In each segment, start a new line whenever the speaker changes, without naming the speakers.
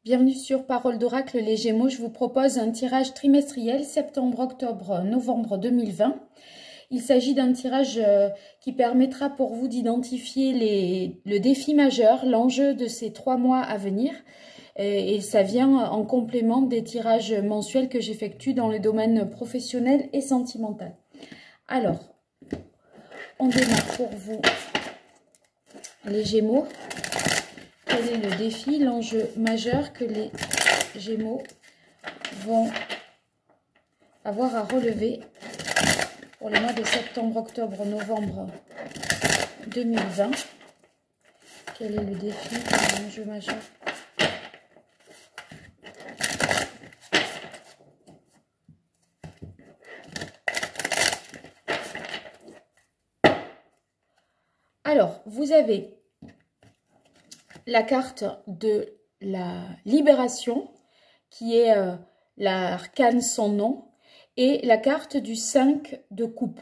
Bienvenue sur Parole d'Oracle les Gémeaux. Je vous propose un tirage trimestriel septembre, octobre, novembre 2020. Il s'agit d'un tirage qui permettra pour vous d'identifier le défi majeur, l'enjeu de ces 3 mois à venir. Et ça vient en complément des tirages mensuels que j'effectue dans le domaine professionnel et sentimental. Alors, on démarre pour vous les Gémeaux. Quel est le défi, l'enjeu majeur que les Gémeaux vont avoir à relever pour les mois de septembre, octobre, novembre 2020? Quel est le défi, l'enjeu majeur? Alors, vous avez la carte de la libération, qui est l'arcane sans nom, et la carte du 5 de coupe.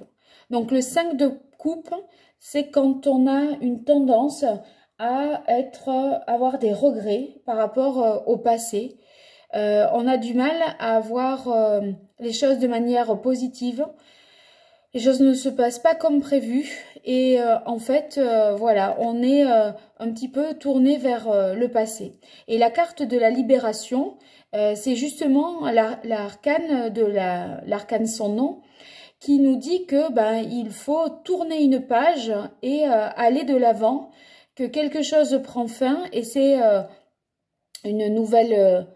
Donc le 5 de coupe, c'est quand on a une tendance à avoir des regrets par rapport au passé. On a du mal à voir les choses de manière positive. Les choses ne se passent pas comme prévu et en fait, voilà, on est un petit peu tourné vers le passé. Et la carte de la libération, c'est justement l'arcane de l'arcane sans nom qui nous dit que il faut tourner une page et aller de l'avant, que quelque chose prend fin et c'est une nouvelle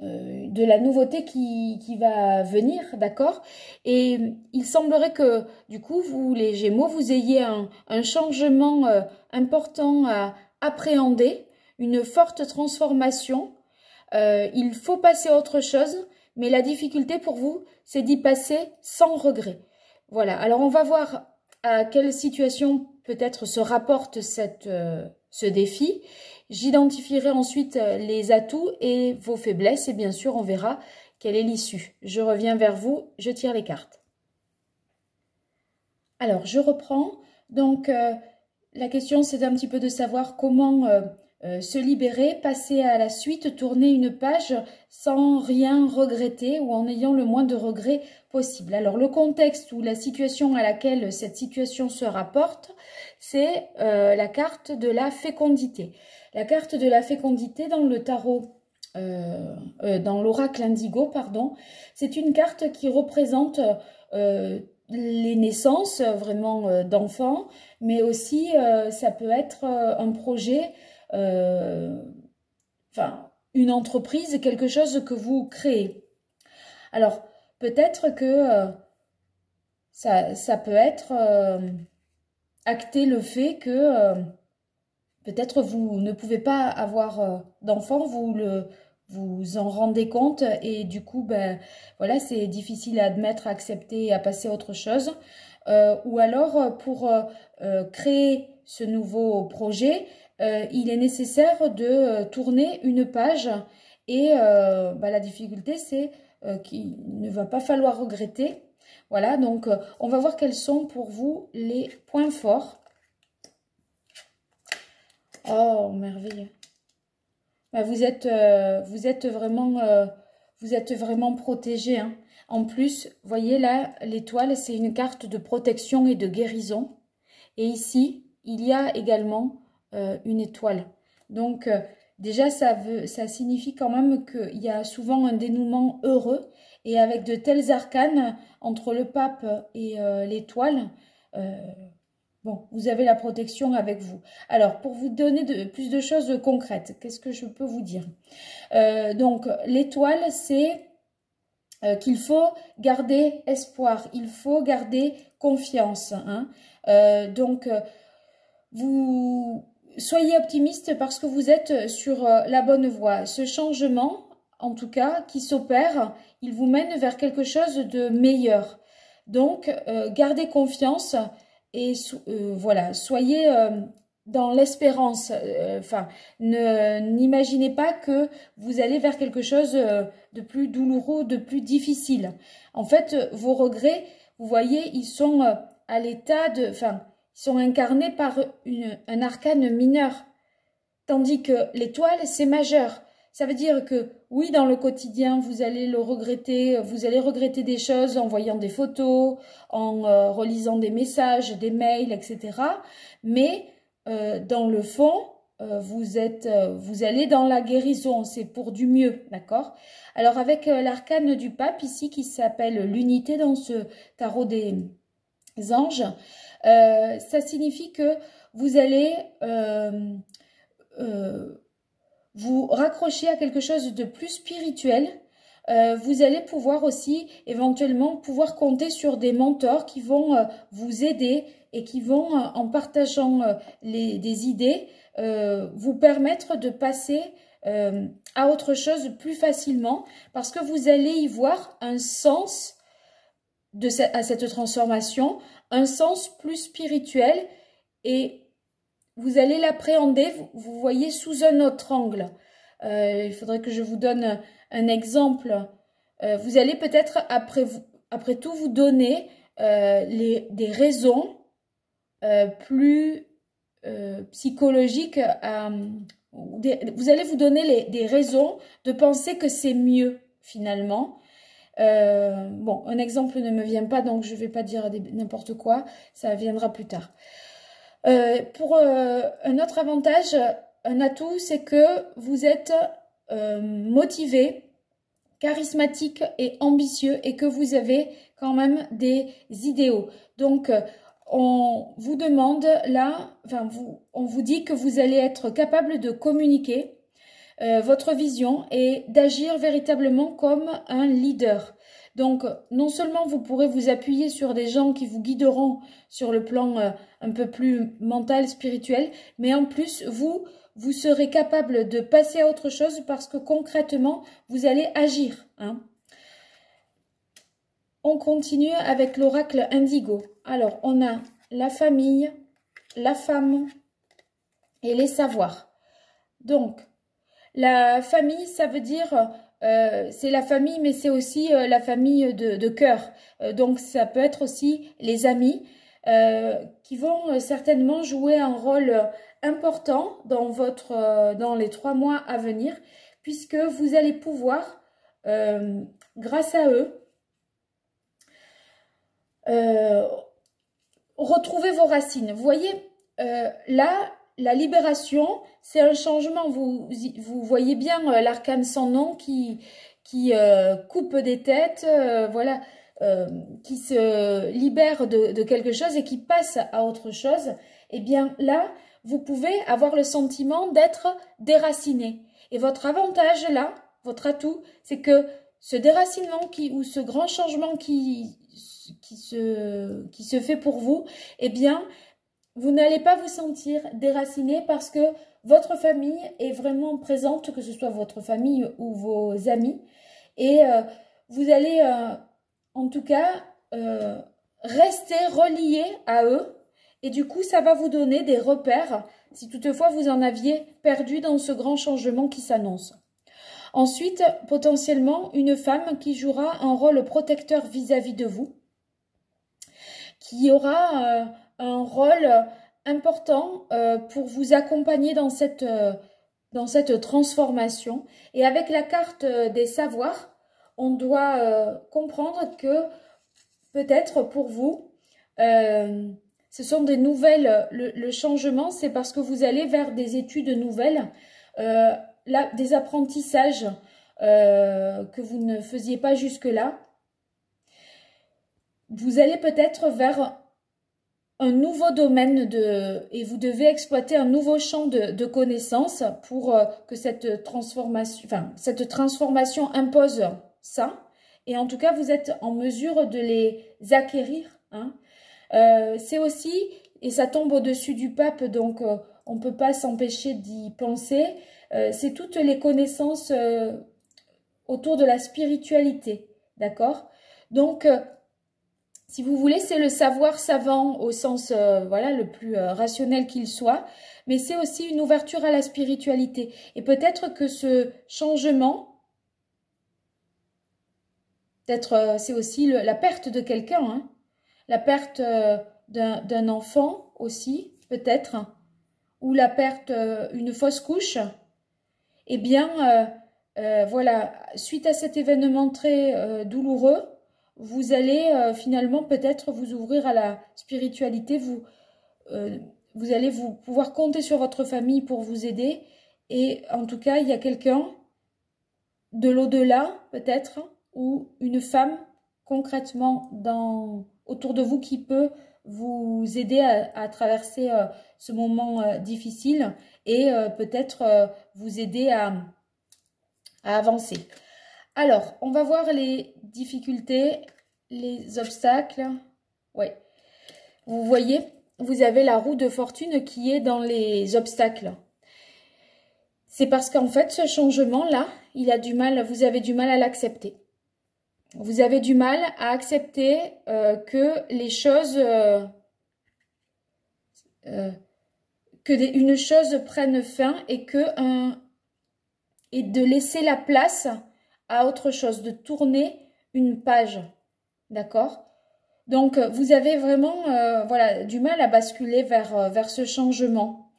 de la nouveauté qui va venir, d'accord? Et il semblerait que, du coup, vous, les Gémeaux, vous ayez un changement important à appréhender, une forte transformation. Il faut passer à autre chose, mais la difficulté pour vous, c'est d'y passer sans regret. Voilà, alors on va voir à quelle situation peut-être se rapporte ce défi. J'identifierai ensuite les atouts et vos faiblesses et bien sûr on verra quelle est l'issue. Je reviens vers vous, je tire les cartes. Alors je reprends, donc la question c'est un petit peu de savoir comment se libérer, passer à la suite, tourner une page sans rien regretter ou en ayant le moins de regrets possible. Alors le contexte ou la situation à laquelle cette situation se rapporte, c'est la carte de la fécondité. La carte de la fécondité dans le tarot, dans l'oracle indigo, pardon, c'est une carte qui représente les naissances vraiment d'enfants, mais aussi ça peut être un projet, enfin une entreprise, quelque chose que vous créez. Alors peut-être que ça peut être acter le fait que peut-être vous ne pouvez pas avoir d'enfant, vous en rendez compte et du coup, voilà, c'est difficile à admettre, à accepter, à passer à autre chose. Ou alors, pour créer ce nouveau projet, il est nécessaire de tourner une page et la difficulté, c'est qu'il ne va pas falloir regretter. Voilà, donc on va voir quels sont pour vous les points forts. Oh, merveilleux. Vous êtes vraiment protégé, hein. En plus, voyez là, l'étoile, c'est une carte de protection et de guérison. Et ici, il y a également une étoile. Donc, déjà, ça signifie quand même qu'il y a souvent un dénouement heureux. Et avec de tels arcanes, entre le pape et l'étoile, bon, vous avez la protection avec vous. Alors, pour vous donner plus de choses concrètes, qu'est-ce que je peux vous dire? Donc, l'étoile, c'est qu'il faut garder espoir, il faut garder confiance. Hein. Donc, vous soyez optimiste parce que vous êtes sur la bonne voie. Ce changement, en tout cas, qui s'opère, il vous mène vers quelque chose de meilleur. Donc, gardez confiance. Et voilà, soyez dans l'espérance. Enfin, n'imaginez pas que vous allez vers quelque chose de plus douloureux, de plus difficile. En fait, vos regrets, vous voyez, ils sont à l'état de... Enfin, ils sont incarnés par un arcane mineur. Tandis que l'étoile, c'est majeur. Ça veut dire que oui, dans le quotidien, vous allez le regretter, vous allez regretter des choses en voyant des photos, en relisant des messages, des mails, etc. Mais dans le fond, vous allez dans la guérison, c'est pour du mieux, d'accord? Alors avec l'arcane du pape ici qui s'appelle l'unité dans ce tarot des anges, ça signifie que vous allez vous raccrocher à quelque chose de plus spirituel. Vous allez pouvoir aussi éventuellement pouvoir compter sur des mentors qui vont vous aider et qui vont, en partageant des idées, vous permettre de passer à autre chose plus facilement parce que vous allez y voir un sens à cette transformation, un sens plus spirituel et vous allez l'appréhender, vous voyez, sous un autre angle. Il faudrait que je vous donne un exemple. Vous allez peut-être, après tout, vous donner des raisons plus psychologiques. Vous allez vous donner des raisons de penser que c'est mieux, finalement. Bon, un exemple ne me vient pas, donc je ne vais pas dire n'importe quoi. Ça viendra plus tard. Pour un autre avantage, un atout, c'est que vous êtes motivé, charismatique et ambitieux et que vous avez quand même des idéaux. Donc, on vous demande là, on vous dit que vous allez être capable de communiquer votre vision et d'agir véritablement comme un leader. Donc, non seulement vous pourrez vous appuyer sur des gens qui vous guideront sur le plan un peu plus mental, spirituel, mais en plus, vous serez capable de passer à autre chose parce que concrètement, vous allez agir. Hein. On continue avec l'oracle indigo. Alors, on a la famille, la femme et les savoirs. Donc, la famille, ça veut dire... c'est la famille, mais c'est aussi la famille de cœur. Donc, ça peut être aussi les amis qui vont certainement jouer un rôle important dans les 3 mois à venir, puisque vous allez pouvoir, grâce à eux, retrouver vos racines. Vous voyez, là, la libération, c'est un changement. Vous voyez bien l'arcane sans nom qui coupe des têtes, voilà, qui se libère de quelque chose et qui passe à autre chose. Eh bien là, vous pouvez avoir le sentiment d'être déraciné. Et votre avantage là, votre atout, c'est que ce déracinement ou ce grand changement qui se fait pour vous, eh bien, vous n'allez pas vous sentir déraciné parce que votre famille est vraiment présente, que ce soit votre famille ou vos amis. Et vous allez, en tout cas, rester relié à eux. Et du coup, ça va vous donner des repères si toutefois vous en aviez perdu dans ce grand changement qui s'annonce. Ensuite, potentiellement, une femme qui jouera un rôle protecteur vis-à-vis de vous, qui aura un rôle important pour vous accompagner dans cette transformation. Et avec la carte des savoirs, on doit comprendre que peut-être pour vous, ce sont des nouvelles, le changement, c'est parce que vous allez vers des études nouvelles, des apprentissages que vous ne faisiez pas jusque-là. Vous allez peut-être vers un nouveau domaine et vous devez exploiter un nouveau champ de connaissances pour que cette transformation impose ça. Et en tout cas, vous êtes en mesure de les acquérir. Hein. C'est aussi, et ça tombe au-dessus du pape, donc on ne peut pas s'empêcher d'y penser, c'est toutes les connaissances autour de la spiritualité. D'accord? Donc, si vous voulez, c'est le savoir savant au sens voilà, le plus rationnel qu'il soit, mais c'est aussi une ouverture à la spiritualité. Et peut-être que ce changement, peut-être c'est aussi la perte de quelqu'un, hein, la perte d'un enfant aussi, peut-être, ou la perte, une fausse couche. eh bien, voilà, suite à cet événement très douloureux, vous allez finalement peut-être vous ouvrir à la spiritualité, vous allez pouvoir compter sur votre famille pour vous aider. Et en tout cas, il y a quelqu'un de l'au-delà, peut-être, ou une femme concrètement autour de vous qui peut vous aider à traverser ce moment difficile et peut-être vous aider à avancer. Alors, on va voir les difficultés, les obstacles. Ouais. Vous voyez, vous avez la roue de fortune qui est dans les obstacles. C'est parce qu'en fait, ce changement-là, il a du mal, vous avez du mal à l'accepter. Vous avez du mal à accepter que les choses, une chose prenne fin et et de laisser la place à autre chose, de tourner une page, d'accord? Donc, vous avez vraiment voilà, du mal à basculer vers ce changement.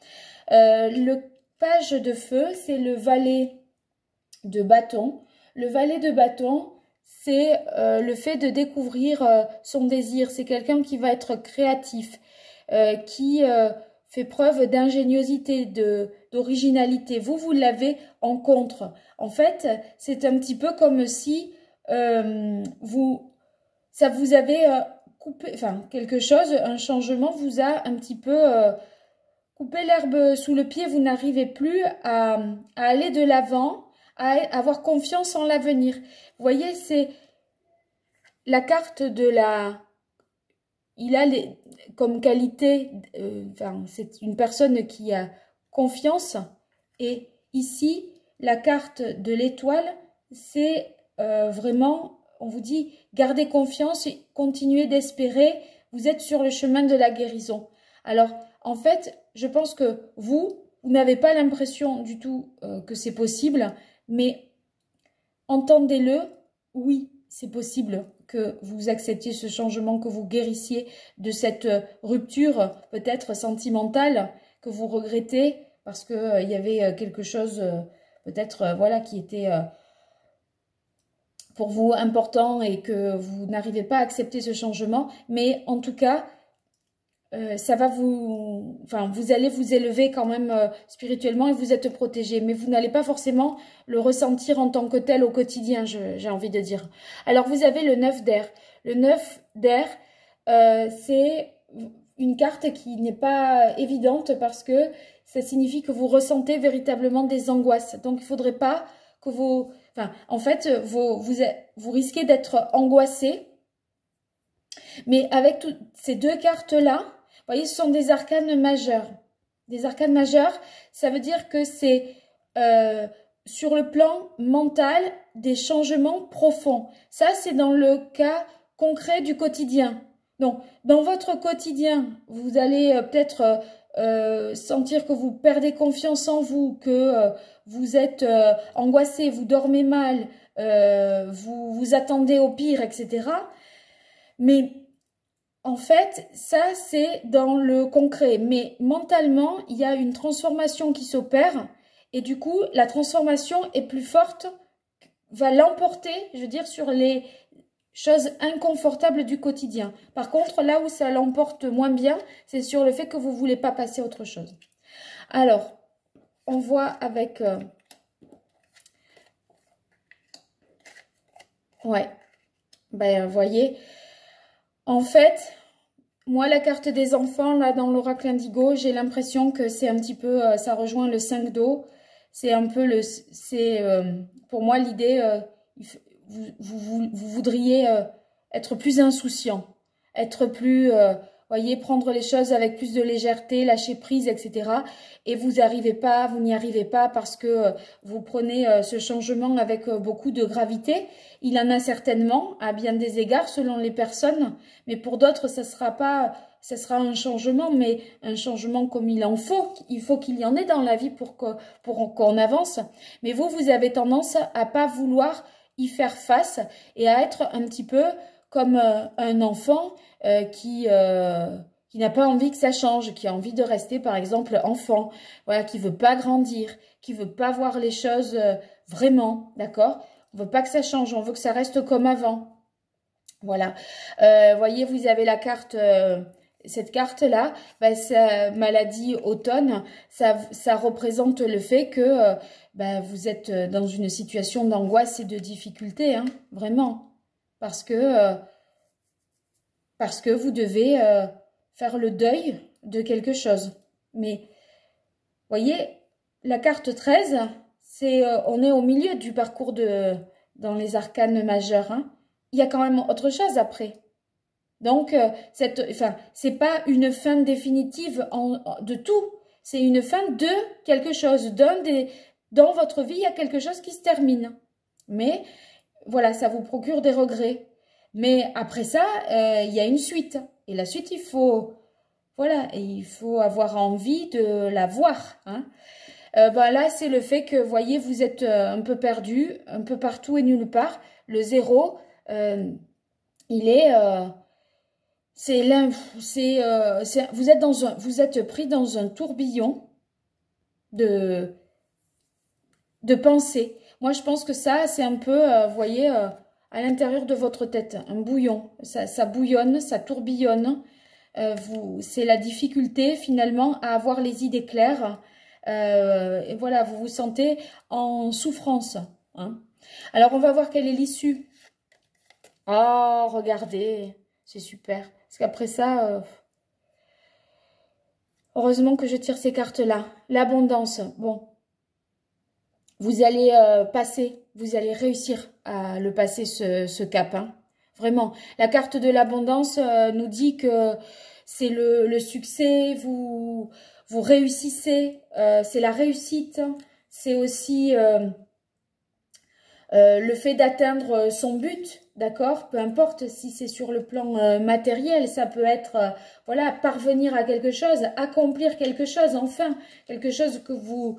Le page de feu, c'est le valet de bâton. Le valet de bâton, c'est le fait de découvrir son désir. C'est quelqu'un qui va être créatif, qui fait preuve d'ingéniosité, d'originalité. Vous l'avez en contre. En fait, c'est un petit peu comme si vous avez coupé, enfin quelque chose, un changement vous a un petit peu coupé l'herbe sous le pied. Vous n'arrivez plus à aller de l'avant, à avoir confiance en l'avenir. Vous voyez, c'est la carte de la... Il a comme qualité, c'est une personne qui a confiance. Et ici, la carte de l'étoile, c'est vraiment, on vous dit, gardez confiance, continuez d'espérer, vous êtes sur le chemin de la guérison. Alors, en fait, je pense que vous n'avez pas l'impression du tout que c'est possible, mais entendez-le, oui, c'est possible que vous acceptiez ce changement, que vous guérissiez de cette rupture peut-être sentimentale que vous regrettez parce qu'il y avait quelque chose peut-être voilà, qui était pour vous important et que vous n'arrivez pas à accepter ce changement. Mais en tout cas, ça va vous allez vous élever quand même spirituellement et vous êtes protégé, mais vous n'allez pas forcément le ressentir en tant que tel au quotidien, j'ai envie de dire. Alors vous avez le 9 d'air. Le 9 d'air, c'est une carte qui n'est pas évidente parce que ça signifie que vous ressentez véritablement des angoisses. Donc il ne faudrait pas que vous... en fait, vous risquez d'être angoissé. Mais avec toutes ces deux cartes-là, vous voyez, ce sont des arcanes majeurs. Des arcanes majeurs, ça veut dire que c'est sur le plan mental des changements profonds. Ça, c'est dans le cas concret du quotidien. Donc, dans votre quotidien, vous allez peut-être sentir que vous perdez confiance en vous, que vous êtes angoissé, vous dormez mal, vous vous attendez au pire, etc. Mais en fait, ça, c'est dans le concret. Mais mentalement, il y a une transformation qui s'opère. Et du coup, la transformation est plus forte, va l'emporter, je veux dire, sur les choses inconfortables du quotidien. Par contre, là où ça l'emporte moins bien, c'est sur le fait que vous ne voulez pas passer à autre chose. Alors, on voit avec... ouais, ben, vous voyez... En fait, moi, la carte des enfants, là, dans l'oracle indigo, j'ai l'impression que c'est un petit peu, ça rejoint le 5 d'eau. C'est un peu pour moi, l'idée, vous voudriez être plus insouciant, être plus, voyez, prendre les choses avec plus de légèreté, lâcher prise, etc. Et vous n'y arrivez pas parce que vous prenez ce changement avec beaucoup de gravité. Il en a certainement, à bien des égards, selon les personnes, mais pour d'autres, ça sera un changement, mais un changement comme il en faut. Il faut qu'il y en ait dans la vie pour qu'on avance. Mais vous avez tendance à pas vouloir y faire face et à être un petit peu comme un enfant qui n'a pas envie que ça change, qui a envie de rester, par exemple, enfant, voilà, qui veut pas grandir, qui ne veut pas voir les choses vraiment, d'accord? On ne veut pas que ça change, on veut que ça reste comme avant. Voilà. Voyez, vous avez la carte, cette carte-là, bah, maladie automne, ça représente le fait que bah, vous êtes dans une situation d'angoisse et de difficulté, hein, vraiment. Parce que vous devez faire le deuil de quelque chose. Mais, voyez, la carte 13, on est au milieu du parcours dans les arcanes majeurs. Hein. Il y a quand même autre chose après. Donc, c'est pas une fin définitive de tout. C'est une fin de quelque chose. Dans votre vie, il y a quelque chose qui se termine. Mais, voilà, ça vous procure des regrets. Mais après ça, il y a une suite. Et la suite, il faut avoir envie de la voir. Hein. Là, c'est le fait que, voyez, vous êtes un peu perdu, un peu partout et nulle part. Le 0, il est... vous êtes pris dans un tourbillon de pensée. Moi, je pense que ça, c'est un peu, vous voyez, à l'intérieur de votre tête, un bouillon. Ça bouillonne, ça tourbillonne. C'est la difficulté, finalement, à avoir les idées claires. Et voilà, vous vous sentez en souffrance. Hein. Alors, on va voir quelle est l'issue. Oh, regardez, c'est super. Parce qu'après ça, heureusement que je tire ces cartes-là. L'abondance, bon. Vous allez vous allez réussir à le passer ce cap. Hein. Vraiment, la carte de l'abondance nous dit que c'est le succès, vous réussissez, c'est la réussite, c'est aussi le fait d'atteindre son but, d'accord? Peu importe si c'est sur le plan matériel, ça peut être, voilà, parvenir à quelque chose, accomplir quelque chose, enfin, quelque chose que vous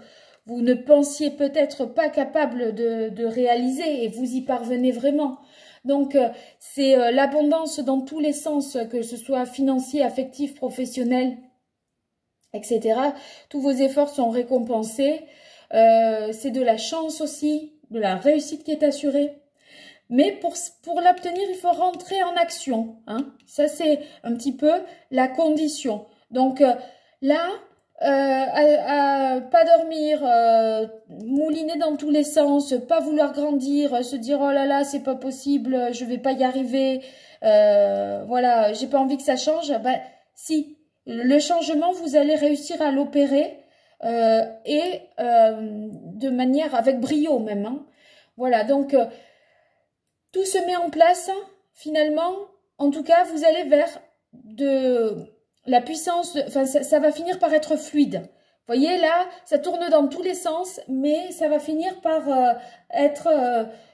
ne pensiez peut-être pas capable de réaliser et vous y parvenez vraiment. Donc, c'est l'abondance dans tous les sens, que ce soit financier, affectif, professionnel, etc. Tous vos efforts sont récompensés. C'est de la chance aussi, de la réussite qui est assurée. Mais pour l'obtenir, il faut rentrer en action. Hein. Ça, c'est un petit peu la condition. Donc, là... pas dormir, mouliner dans tous les sens, pas vouloir grandir, se dire oh là là c'est pas possible, je vais pas y arriver, voilà, j'ai pas envie que ça change. Ben si, le changement vous allez réussir à l'opérer et de manière avec brio même. Hein. Voilà, donc tout se met en place finalement. En tout cas, vous allez vers la puissance, enfin ça va finir par être fluide. Vous voyez là, ça tourne dans tous les sens, mais ça va finir par être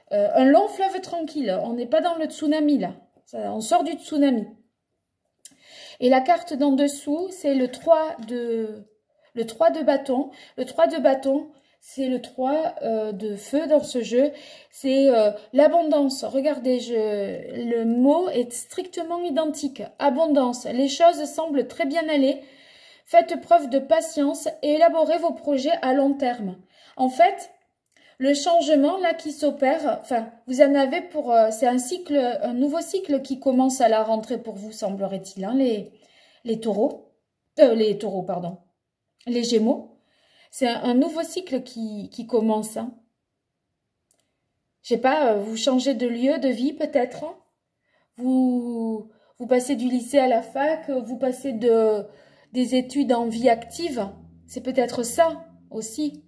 un long fleuve tranquille. On n'est pas dans le tsunami là, on sort du tsunami. Et la carte d'en dessous, c'est le 3 de bâton. Le 3 de bâton, c'est le 3 de feu dans ce jeu. C'est l'abondance. Regardez, le mot est strictement identique. Abondance. Les choses semblent très bien aller. Faites preuve de patience et élaborez vos projets à long terme. En fait, le changement là qui s'opère, enfin, vous en avez pour... c'est un nouveau cycle qui commence à la rentrée pour vous, semblerait-il, hein, les taureaux. Les taureaux, pardon. Les gémeaux. C'est un nouveau cycle qui commence. Hein. Je sais pas, vous changez de lieu, de vie peut-être. Hein. Vous passez du lycée à la fac, vous passez des études en vie active. C'est peut-être ça aussi.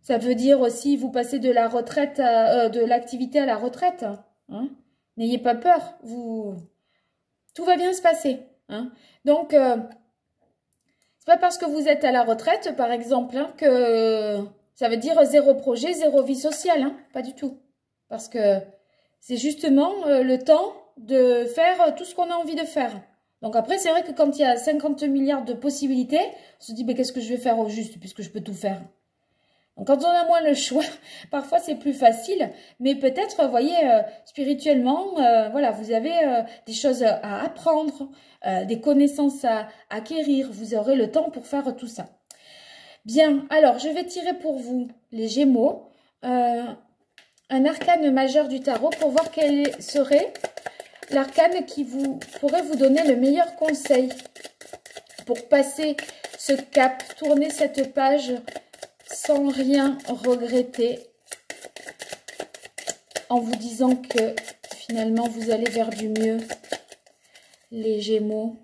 Ça veut dire aussi vous passez de la retraite, de l'activité à la retraite. Hein. N'ayez pas peur, tout va bien se passer. Hein. Donc... pas parce que vous êtes à la retraite, par exemple, hein, que ça veut dire zéro projet, zéro vie sociale. Hein, pas du tout. Parce que c'est justement le temps de faire tout ce qu'on a envie de faire. Donc après, c'est vrai que quand il y a 50 milliards de possibilités, on se dit, mais qu'est-ce que je vais faire au juste puisque je peux tout faire. Donc quand on a moins le choix, parfois c'est plus facile, mais peut-être, vous voyez, spirituellement, voilà, vous avez des choses à apprendre, des connaissances à acquérir, vous aurez le temps pour faire tout ça. Bien, alors je vais tirer pour vous, les Gémeaux, un arcane majeur du tarot pour voir quel serait l'arcane qui pourrait vous donner le meilleur conseil pour passer ce cap, tourner cette page sans rien regretter, en vous disant que finalement vous allez vers du mieux, les Gémeaux.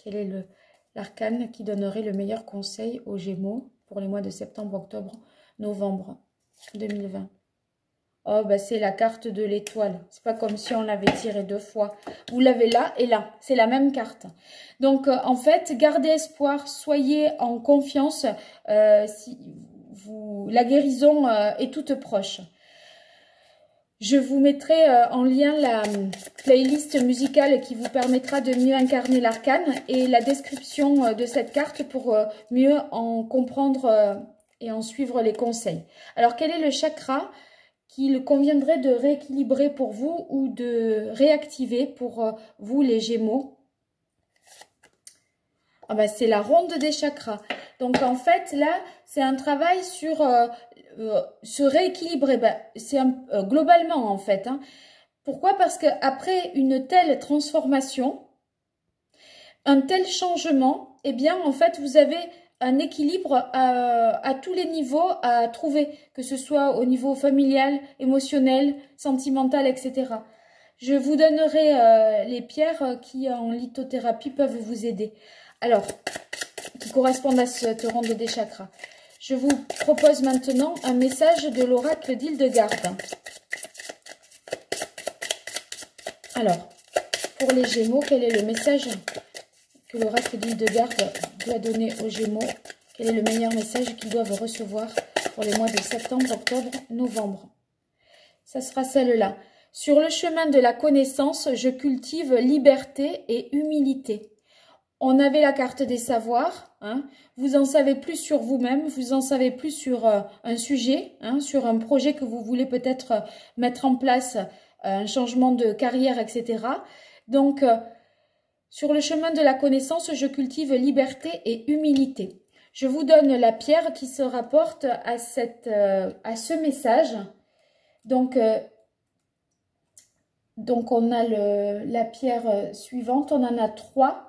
Quel est l'arcane qui donnerait le meilleur conseil aux Gémeaux pour les mois de septembre, octobre, novembre 2020? Oh, bah c'est la carte de l'étoile. C'est pas comme si on l'avait tiré 2 fois. Vous l'avez là et là. C'est la même carte. Donc, en fait, gardez espoir. Soyez en confiance. La guérison est toute proche. Je vous mettrai en lien la playlist musicale qui vous permettra de mieux incarner l'arcane et la description de cette carte pour mieux en comprendre et en suivre les conseils. Alors, quel est le chakra qu'il conviendrait de rééquilibrer pour vous ou de réactiver pour vous les Gémeaux? Ah bah, c'est la ronde des chakras. Donc en fait là c'est un travail sur se rééquilibrer. Bah, c'est globalement en fait. Hein. Pourquoi? Parce qu'après une telle transformation, un tel changement, eh bien en fait vous avez un équilibre à tous les niveaux à trouver, que ce soit au niveau familial, émotionnel, sentimental, etc. Je vous donnerai les pierres qui, en lithothérapie, peuvent vous aider. Alors, qui correspondent à cette ronde des chakras. Je vous propose maintenant un message de l'oracle d'Hildegarde. Alors, pour les Gémeaux, quel est le message que l'oracle d'Hildegarde doit donner aux Gémeaux? Quel est le meilleur message qu'ils doivent recevoir pour les mois de septembre, octobre, novembre? Ça sera celle-là. Sur le chemin de la connaissance, je cultive liberté et humilité. On avait la carte des savoirs. Hein. Vous en savez plus sur vous-même, vous en savez plus sur un sujet, hein, sur un projet que vous voulez peut-être mettre en place, un changement de carrière, etc. Donc, sur le chemin de la connaissance, je cultive liberté et humilité. Je vous donne la pierre qui se rapporte à ce message. Donc on a la pierre suivante, on en a 3.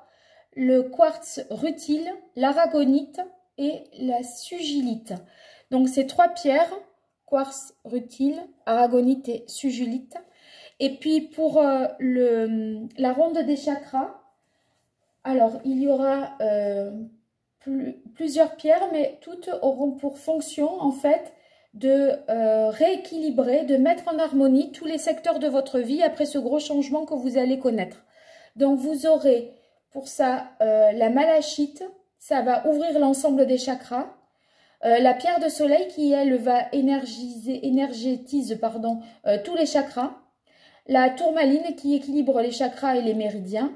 Le quartz rutile, l'aragonite et la sugilite. Donc ces 3 pierres, quartz, rutile, aragonite et sugilite. Et puis pour la ronde des chakras, alors il y aura plusieurs pierres, mais toutes auront pour fonction en fait de rééquilibrer, de mettre en harmonie tous les secteurs de votre vie après ce gros changement que vous allez connaître. Donc vous aurez pour ça la malachite, ça va ouvrir l'ensemble des chakras. La pierre de soleil qui elle va énergétise tous les chakras. La tourmaline qui équilibre les chakras et les méridiens.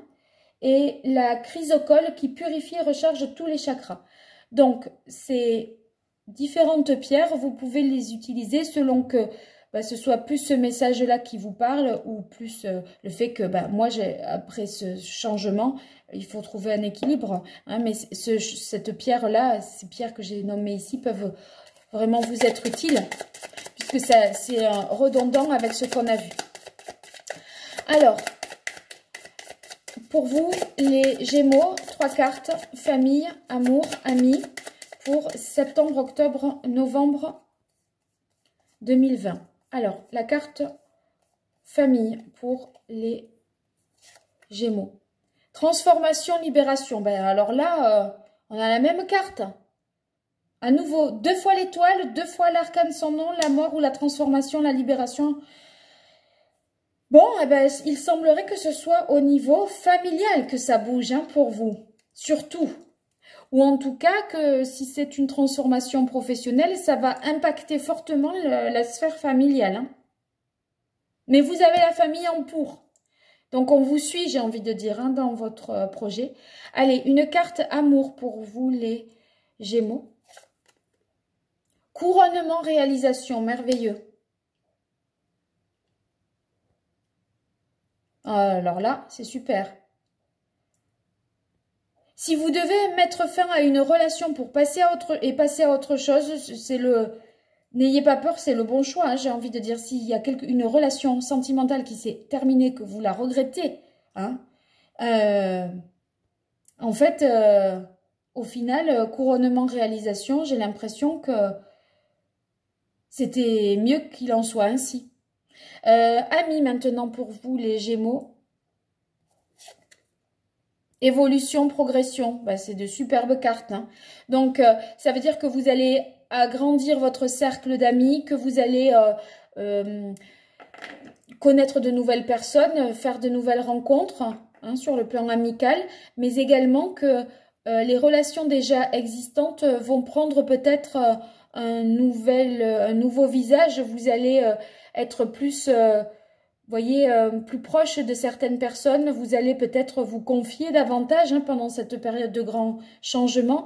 Et la chrysocole qui purifie et recharge tous les chakras. Donc, ces différentes pierres, vous pouvez les utiliser selon que ce soit plus ce message-là qui vous parle ou plus le fait que moi, après ce changement, il faut trouver un équilibre. Hein, mais cette pierre-là, ces pierres que j'ai nommées ici peuvent vraiment vous être utiles puisque c'est redondant avec ce qu'on a vu. Alors, pour vous, les Gémeaux, 3 cartes, famille, amour, amis, pour septembre, octobre, novembre 2020. Alors, la carte famille pour les Gémeaux. Transformation, libération. Alors là, on a la même carte. À nouveau, 2 fois l'étoile, 2 fois l'arcane sans nom, la mort ou la transformation, la libération. Bon, il semblerait que ce soit au niveau familial que ça bouge pour vous, surtout. Ou en tout cas que si c'est une transformation professionnelle, ça va impacter fortement la sphère familiale. Hein. Mais vous avez la famille en pour. Donc on vous suit, j'ai envie de dire, dans votre projet. Allez, une carte amour pour vous les Gémeaux. Couronnement, réalisation, merveilleux. Alors là, c'est super. Si vous devez mettre fin à une relation pour passer à autre chose, c'est le... N'ayez pas peur, c'est le bon choix, hein, j'ai envie de dire. S'il y a une relation sentimentale qui s'est terminée, que vous la regrettez, hein, en fait, au final, couronnement-réalisation, j'ai l'impression que c'était mieux qu'il en soit ainsi. Amis, maintenant pour vous, les Gémeaux. Évolution, progression, bah, c'est de superbes cartes. Hein. Donc, ça veut dire que vous allez agrandir votre cercle d'amis, que vous allez connaître de nouvelles personnes, faire de nouvelles rencontres hein, sur le plan amical, mais également que les relations déjà existantes vont prendre peut-être un nouveau visage. Vous allez être plus... voyez, plus proche de certaines personnes, vous allez peut-être vous confier davantage hein, pendant cette période de grand changement.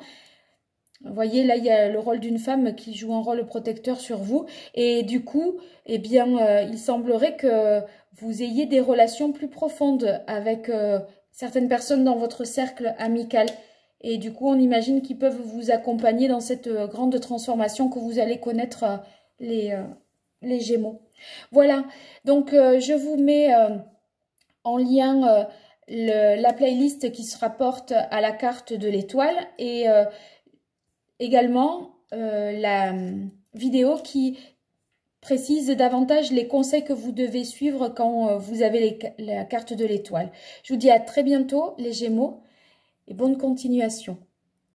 Vous voyez, là, il y a le rôle d'une femme qui joue un rôle protecteur sur vous. Et du coup, eh bien, il semblerait que vous ayez des relations plus profondes avec certaines personnes dans votre cercle amical. Et du coup, on imagine qu'ils peuvent vous accompagner dans cette grande transformation que vous allez connaître les Gémeaux. Voilà, donc je vous mets en lien la playlist qui se rapporte à la carte de l'étoile et également la vidéo qui précise davantage les conseils que vous devez suivre quand vous avez la carte de l'étoile. Je vous dis à très bientôt les Gémeaux et bonne continuation.